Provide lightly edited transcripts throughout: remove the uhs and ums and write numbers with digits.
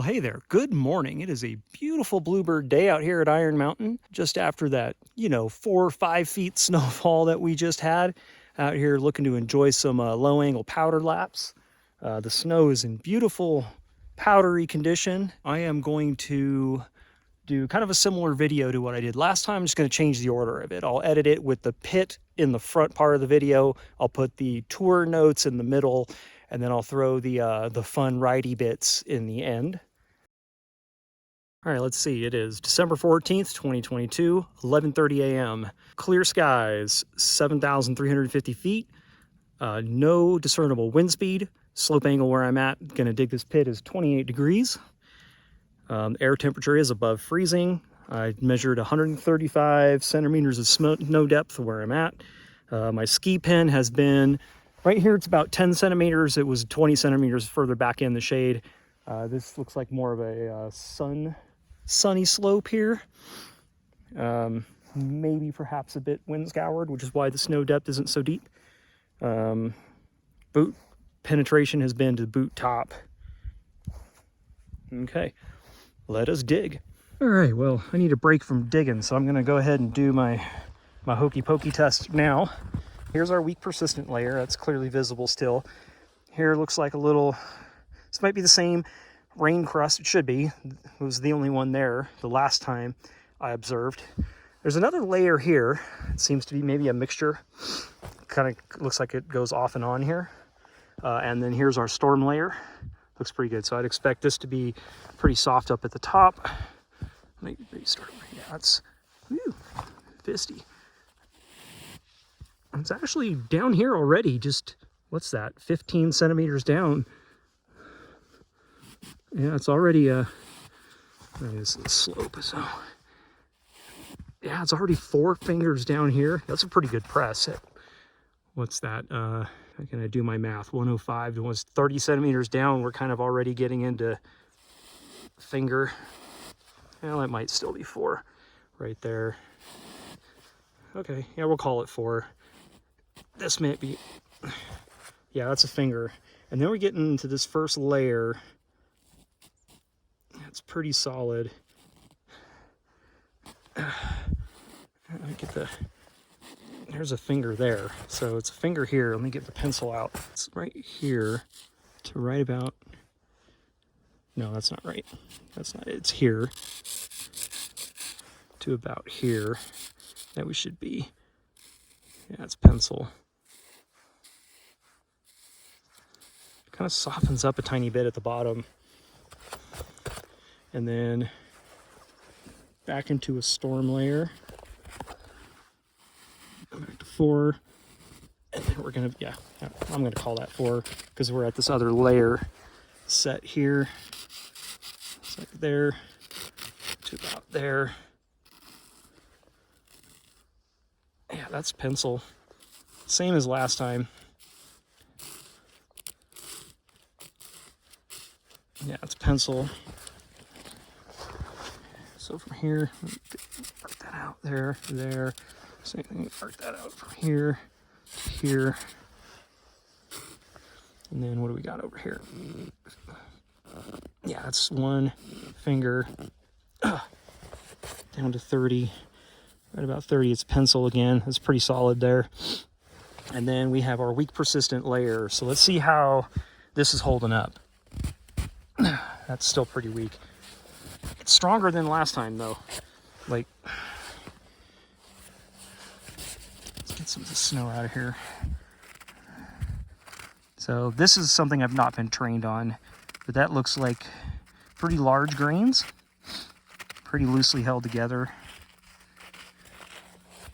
Well, hey there. Good morning. It is a beautiful bluebird day out here at Iron Mountain, just after that, 4 or 5 feet snowfall that we just had. Out here looking to enjoy some low angle powder laps. The snow is in beautiful powdery condition. I am going to do kind of a similar video to what I did last time. I'm just going to change the order of it. I'll edit it with the pit in the front part of the video. I'll put the tour notes in the middle, and then I'll throw the fun ridey bits in the end. All right, let's see. It is December 14th, 2022, 11:30 a.m. Clear skies, 7,350 feet. No discernible wind speed. Slope angle where I'm at, gonna dig this pit, is 28 degrees. Air temperature is above freezing. I measured 135 centimeters of snow depth where I'm at. My ski pin has been right here. It's about 10 centimeters. It was 20 centimeters further back in the shade. This looks like more of a sunny slope here. Maybe perhaps a bit wind scoured, which is why the snow depth isn't so deep. Boot penetration has been to the boot top. Okay, let us dig. All right, well, I need a break from digging, so I'm gonna go ahead and do my hokey pokey test now. Here's our weak persistent layer. That's clearly visible still. Here looks like a little, this might be the same rain crust. It should be. It was the only one there the last time I observed. There's another layer here. It seems to be maybe a mixture. Kind of looks like it goes off and on here. And then here's our storm layer. Looks pretty good. So I'd expect this to be pretty soft up at the top. Let me restart. Yeah, that's fisty. It's actually down here already. Just, what's that? 15 centimeters down. Yeah, it's already this is the slope, so yeah, it's already 4 fingers down here. That's a pretty good press. What's that? I'm gonna do my math. 105 was 30 centimeters down. We're kind of already getting into finger. Well, it might still be 4 right there. Okay, yeah, we'll call it 4. This might be, yeah, that's a finger. And then we're getting into this first layer. It's pretty solid. There's a finger there. So it's a finger here. Let me get the pencil out. It's right here to right about, no, that's not right. That's not it. It's here to about here that we should be. Yeah, it's pencil. It kind of softens up a tiny bit at the bottom. And then back into a storm layer. Back to 4. And then we're gonna, yeah, I'm gonna call that 4 because we're at this other layer set here. It's like there to about there. Yeah, that's pencil. Same as last time. Yeah, it's pencil. So from here, mark that out there, there. Same thing, mark that out from here to here. And then what do we got over here? Yeah, that's 1 finger. Down to 30. Right about 30, it's pencil again. It's pretty solid there. And then we have our weak persistent layer. So let's see how this is holding up. That's still pretty weak. It's stronger than last time though. Like, let's get some of the snow out of here. So this is something I've not been trained on, but that looks like pretty large grains, pretty loosely held together.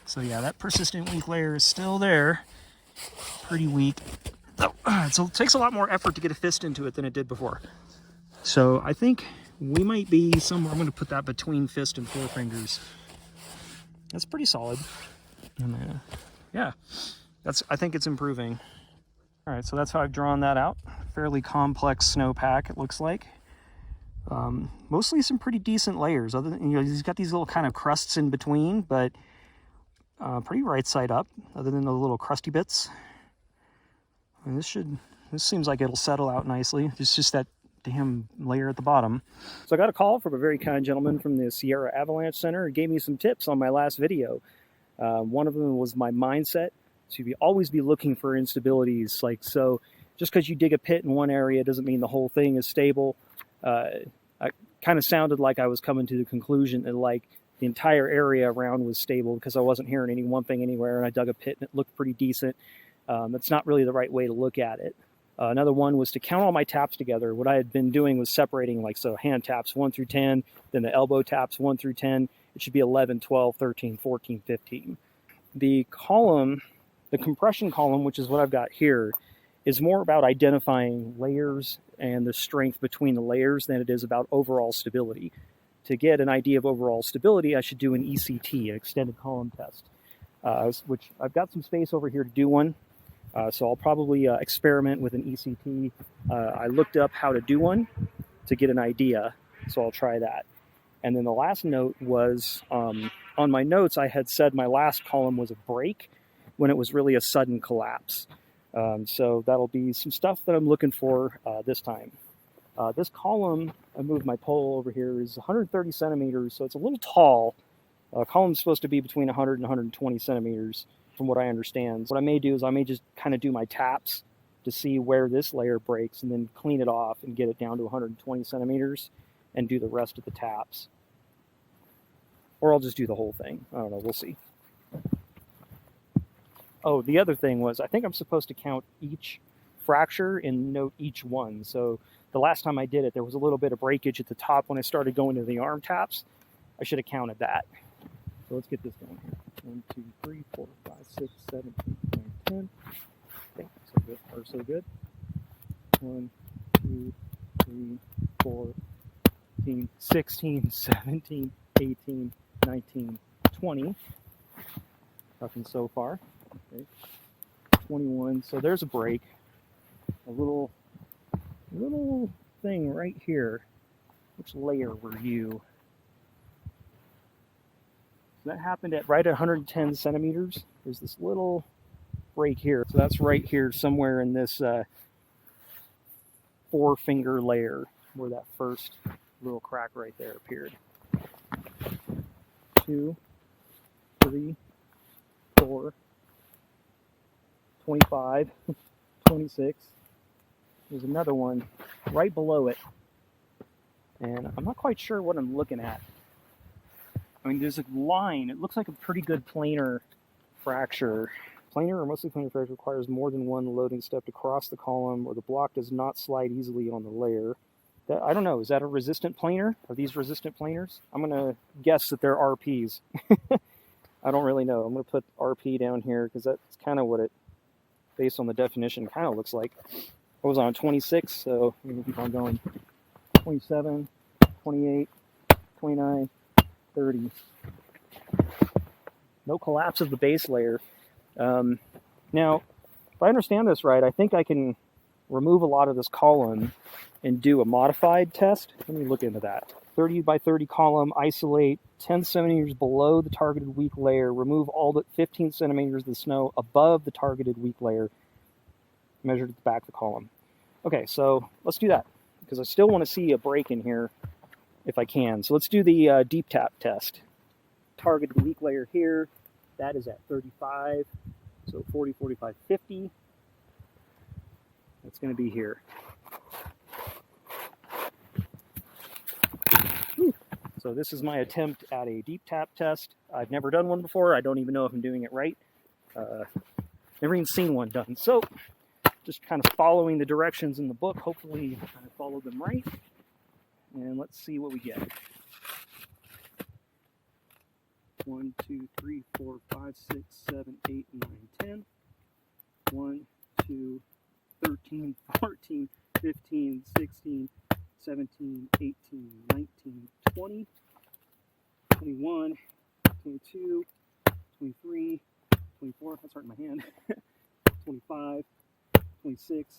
So yeah, that persistent weak layer is still there, pretty weak. So it takes a lot more effort to get a fist into it than it did before. So I think we might be somewhere. I'm going to put that between fist and 4 fingers. That's pretty solid. And yeah, I think it's improving. All right, so that's how I've drawn that out. Fairly complex snowpack, it looks like. Mostly some pretty decent layers. Other than, he's got these little kind of crusts in between, but pretty right side up, other than the little crusty bits. And this seems like it'll settle out nicely. It's just that damn layer at the bottom. So I got a call from a very kind gentleman from the Sierra Avalanche Center. He gave me some tips on my last video. One of them was my mindset to always be looking for instabilities. Like, so just because you dig a pit in one area doesn't mean the whole thing is stable. I kind of sounded like I was coming to the conclusion that like the entire area around was stable because I wasn't hearing any one thing anywhere, and I dug a pit and it looked pretty decent. That's not really the right way to look at it. Another one was to count all my taps together. What I had been doing was separating, like, so hand taps 1 through 10, then the elbow taps 1 through 10. It should be 11, 12, 13, 14, 15. The column, the compression column, which is what I've got here, is more about identifying layers and the strength between the layers than it is about overall stability. To get an idea of overall stability, I should do an ECT, an extended column test, which I've got some space over here to do one. So I'll probably experiment with an ECT. I looked up how to do one to get an idea, so I'll try that. And then the last note was, on my notes, I had said my last column was a break when it was really a sudden collapse. So that'll be some stuff that I'm looking for this time. This column, I moved my pole over here, is 130 centimeters, so it's a little tall. Column's supposed to be between 100 and 120 centimeters, from what I understand. What I may do is I may just kind of do my taps to see where this layer breaks and then clean it off and get it down to 120 centimeters and do the rest of the taps. Or I'll just do the whole thing. I don't know, we'll see. Oh, the other thing was, I think I'm supposed to count each fracture and note each one. So the last time I did it, there was a little bit of breakage at the top when I started going to the arm taps. I should have counted that. So let's get this going here. 1, 2, 3, 4, 5, 6, 7, 8, 9, 10. Okay, so good. Or so good. 1, 2, 3, 4, 15, 16, 17, 18, 19, 20. Nothing so far. Okay. 21. So there's a break. A little thing right here. Which layer were you? That happened at right at 110 centimeters. There's this little break here. So that's right here somewhere in this 4-finger layer where that first little crack right there appeared. 2, 3, 4, 25, 26. There's another one right below it. And I'm not quite sure what I'm looking at. I mean, there's a line. It looks like a pretty good planar fracture. Planar or mostly planar fracture requires more than one loading step to cross the column, or the block does not slide easily on the layer. I don't know. Is that a resistant planar? Are these resistant planars? I'm going to guess that they're RPs. I don't really know. I'm going to put RP down here because that's kind of what it, based on the definition, kind of looks like. I was on 26, so I'm going to keep on going. 27, 28, 29, 30. No collapse of the base layer. Now, if I understand this right, I think I can remove a lot of this column and do a modified test. Let me look into that. 30 by 30 column, isolate 10 centimeters below the targeted weak layer, remove all but 15 centimeters of the snow above the targeted weak layer, measured at the back of the column. Okay, so let's do that, because I still want to see a break in here if I can. So let's do the deep tap test. Targeted weak layer here, that is at 35, so 40, 45, 50. That's going to be here. Whew. So this is my attempt at a deep tap test. I've never done one before. I don't even know if I'm doing it right. Never even seen one done. So just kind of following the directions in the book. Hopefully I followed them right. And let's see what we get. 1, 2, 3, 4, 5, 6, 7, 8, 9, 10. 1, 2, 13, 14, 15, 16, 17, 18, 19, 20, 21, 22, 23, 24, that's hurting my hand, 25, 26,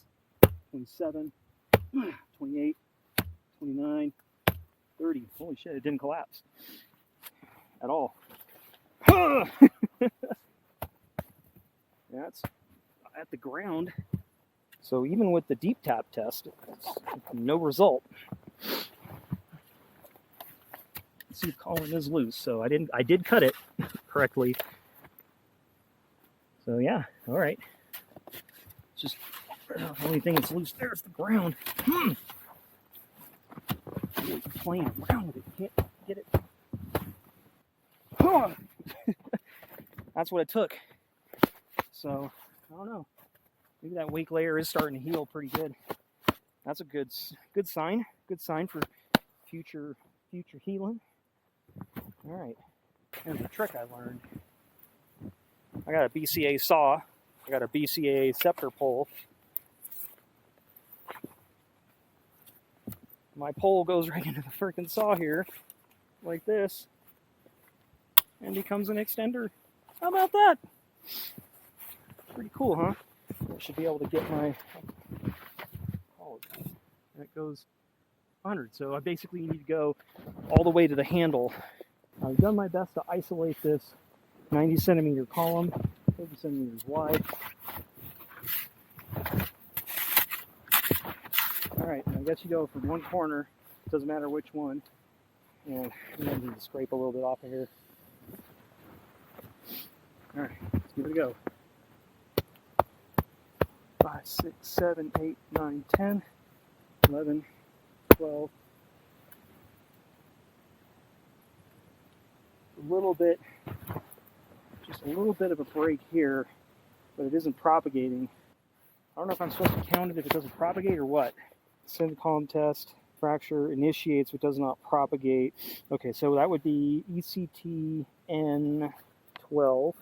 27, 28, 29, 30. Holy shit, it didn't collapse at all. That's at the ground. So even with the deep tap test, no result. See, column is loose, so I did cut it correctly. So yeah, all right. Just the only thing that's loose there is the ground. Playing around with it, can't get it. That's what it took. So I don't know. Maybe that wake layer is starting to heal pretty good. That's a good sign. Good sign for future healing. All right. Here's a trick I learned. I got a BCA saw. I got a BCA scepter pole. My pole goes right into the freaking saw here, like this, and becomes an extender. How about that? Pretty cool, huh? I should be able to get my, that goes 100. So I basically need to go all the way to the handle. I've done my best to isolate this 90 centimeter column, 30 centimeters wide. All right, I guess you go from one corner, doesn't matter which one, and I'm going to need to scrape a little bit off of here. All right, let's give it a go. 5, 6, 7, 8, 9, 10, 11, 12. Just a little bit of a break here, but it isn't propagating. I don't know if I'm supposed to count it if it doesn't propagate or what. Send the column test, fracture initiates but does not propagate. Okay, so that would be ECT and 12.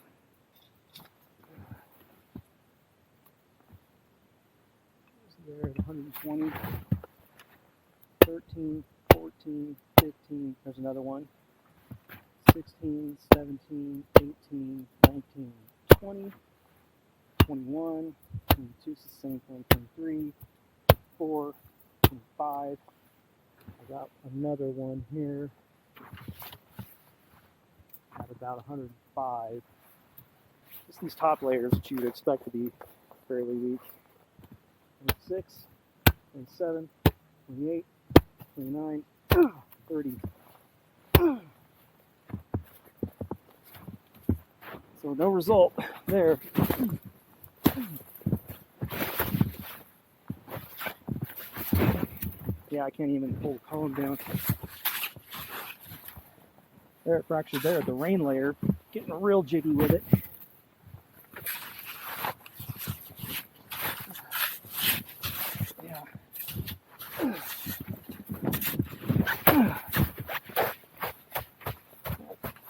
There at 120, 13, 14, 15, there's another one, 16, 17, 18, 19, 20, 21, 22 is the same thing, 23, 24, 25, I got another one here at about 105. Just these top layers that you would expect to be fairly weak. 26, 27, 28, 29, 30. So no result there. Yeah, I can't even pull the column down. There it fractured there at the rain layer. Getting real jiggy with it.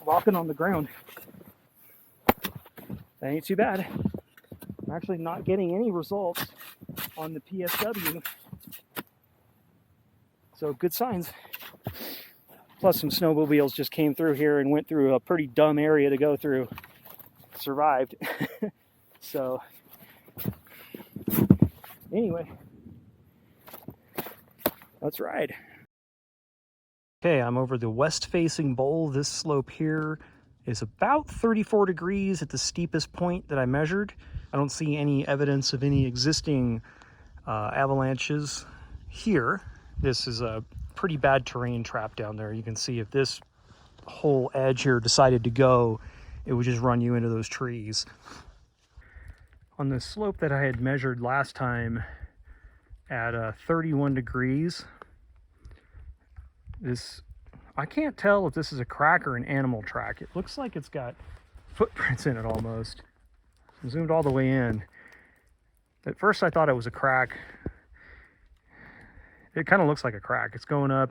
Walking on the ground. That ain't too bad. I'm actually not getting any results on the PSW. So good signs. Plus some snowmobiles just came through here and went through a pretty dumb area to go through. Survived. So anyway, let's ride. Okay, I'm over the west-facing bowl. This slope here is about 34 degrees at the steepest point that I measured. I don't see any evidence of any existing avalanches here. This is a pretty bad terrain trap down there. You can see if this whole edge here decided to go, it would just run you into those trees. On the slope that I had measured last time at 31 degrees, I can't tell if this is a crack or an animal track. It looks like it's got footprints in it almost. I zoomed all the way in. At first I thought it was a crack. It kind of looks like a crack. It's going up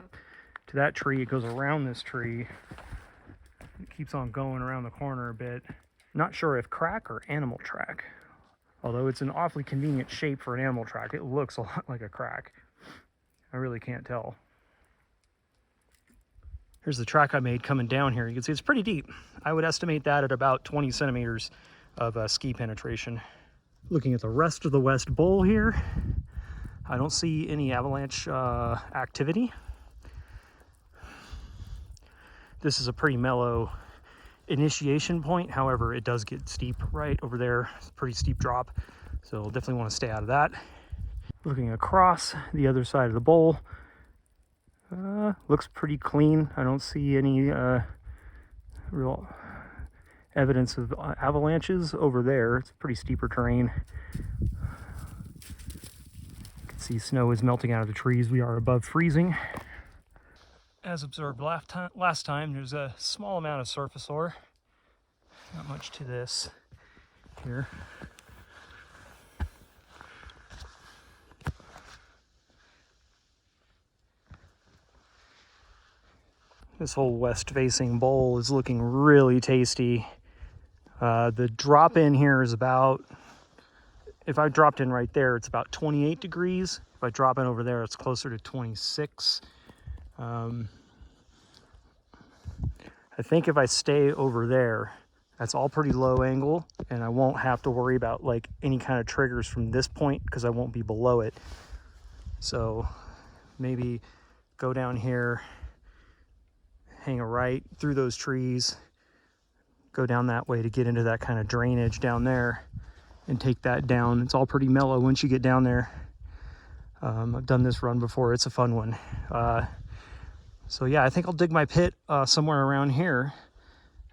to that tree. It goes around this tree. It keeps on going around the corner a bit. Not sure if crack or animal track. Although it's an awfully convenient shape for an animal track. It looks a lot like a crack. I really can't tell. Here's the track I made coming down here. You can see it's pretty deep. I would estimate that at about 20 centimeters of ski penetration. Looking at the rest of the West Bowl here, I don't see any avalanche activity. This is a pretty mellow initiation point. However, it does get steep right over there. It's a pretty steep drop. So definitely want to stay out of that. Looking across the other side of the bowl, looks pretty clean. I don't see any real evidence of avalanches over there. It's pretty steeper terrain. You can see snow is melting out of the trees. We are above freezing. As observed last time, there's a small amount of surface ore. Not much to this here. This whole west-facing bowl is looking really tasty. The drop in here is about, if I dropped in right there, it's about 28 degrees. If I drop in over there, it's closer to 26. I think if I stay over there, that's all pretty low angle, and I won't have to worry about like any kind of triggers from this point because I won't be below it. So maybe go down here, hang a right through those trees, go down that way to get into that kind of drainage down there and take that down. It's all pretty mellow once you get down there. I've done this run before. It's a fun one. So yeah, I think I'll dig my pit somewhere around here.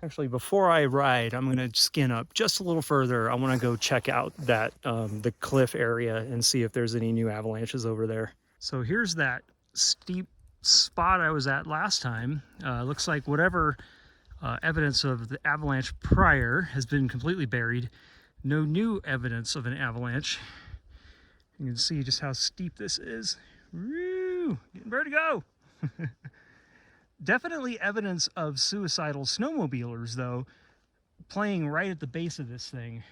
Actually, before I ride, I'm gonna skin up just a little further. I wanna go check out that the cliff area and see if there's any new avalanches over there. So here's that steep spot I was at last time. Looks like whatever evidence of the avalanche prior has been completely buried. No new evidence of an avalanche. You can see just how steep this is. Woo! Getting ready to go. Definitely evidence of suicidal snowmobilers, though, playing right at the base of this thing,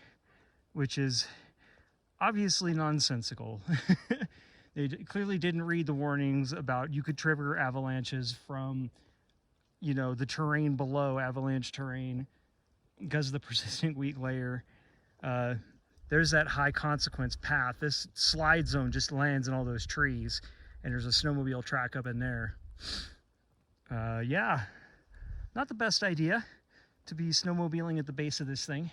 which is obviously nonsensical. They clearly didn't read the warnings about you could trigger avalanches from, you know, the terrain below, avalanche terrain, because of the persistent weak layer. There's that high consequence path. This slide zone just lands in all those trees, and there's a snowmobile track up in there. Yeah, not the best idea to be snowmobiling at the base of this thing.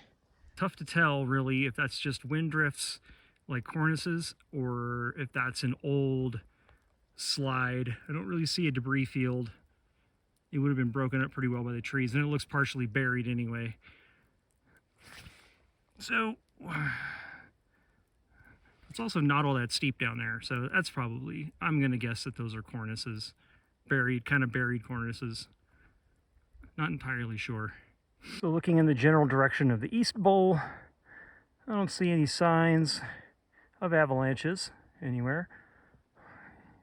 Tough to tell, really, if that's just wind drifts like cornices or if that's an old slide. I don't really see a debris field. It would have been broken up pretty well by the trees, and it looks partially buried anyway. So it's also not all that steep down there, so that's probably, I'm gonna guess that those are cornices. Buried, kind of buried cornices. Not entirely sure. So looking in the general direction of the East Bowl, I don't see any signs of avalanches anywhere.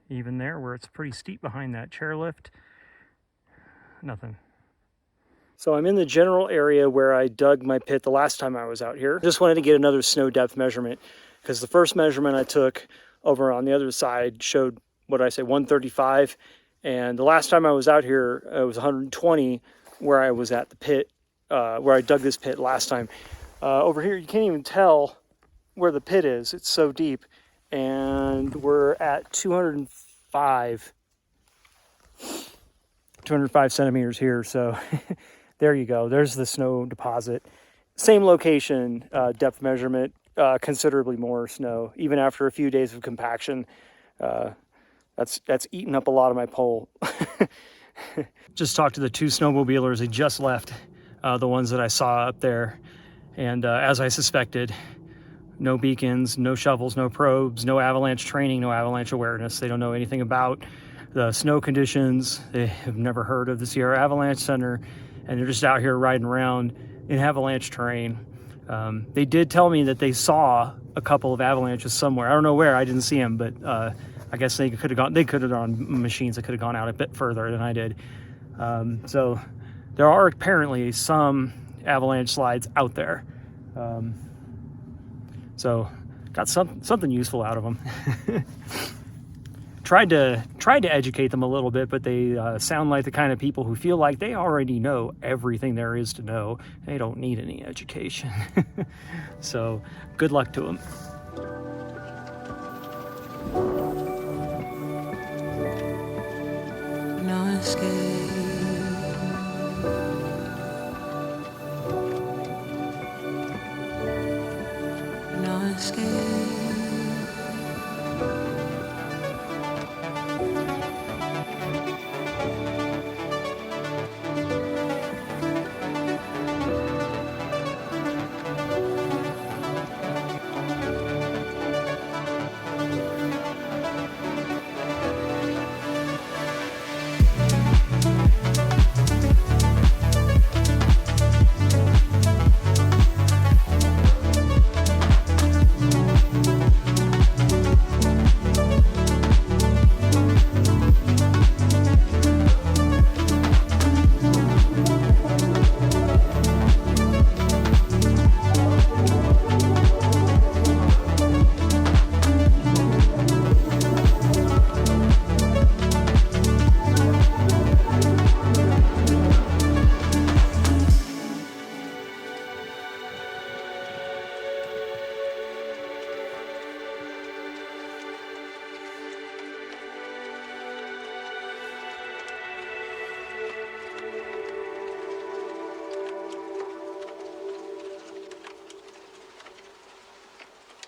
Even there where it's pretty steep behind that chairlift, nothing. So I'm in the general area where I dug my pit the last time I was out here. Just wanted to get another snow depth measurement because the first measurement I took over on the other side showed, what did I say, 135. And the last time I was out here, it was 120 where I was at the pit, where I dug this pit last time. Over here, you can't even tell where the pit is. It's so deep. And we're at 205 centimeters here. So there you go. There's the snow deposit. Same location, depth measurement, considerably more snow. Even after a few days of compaction, that's eaten up a lot of my pole. Just talked to the two snowmobilers. They just left, the ones that I saw up there. And as I suspected, no beacons, no shovels, no probes, no avalanche training, no avalanche awareness. They don't know anything about the snow conditions. They have never heard of the Sierra Avalanche Center, and they're just out here riding around in avalanche terrain. They did tell me that they saw a couple of avalanches somewhere. I don't know where, I didn't see them, but I guess they could have gone machines that could have gone out a bit further than I did. So there are apparently some avalanche slides out there. So got something useful out of them. tried to educate them a little bit, but they sound like the kind of people who feel like they already know everything there is to know. They don't need any education. So good luck to them.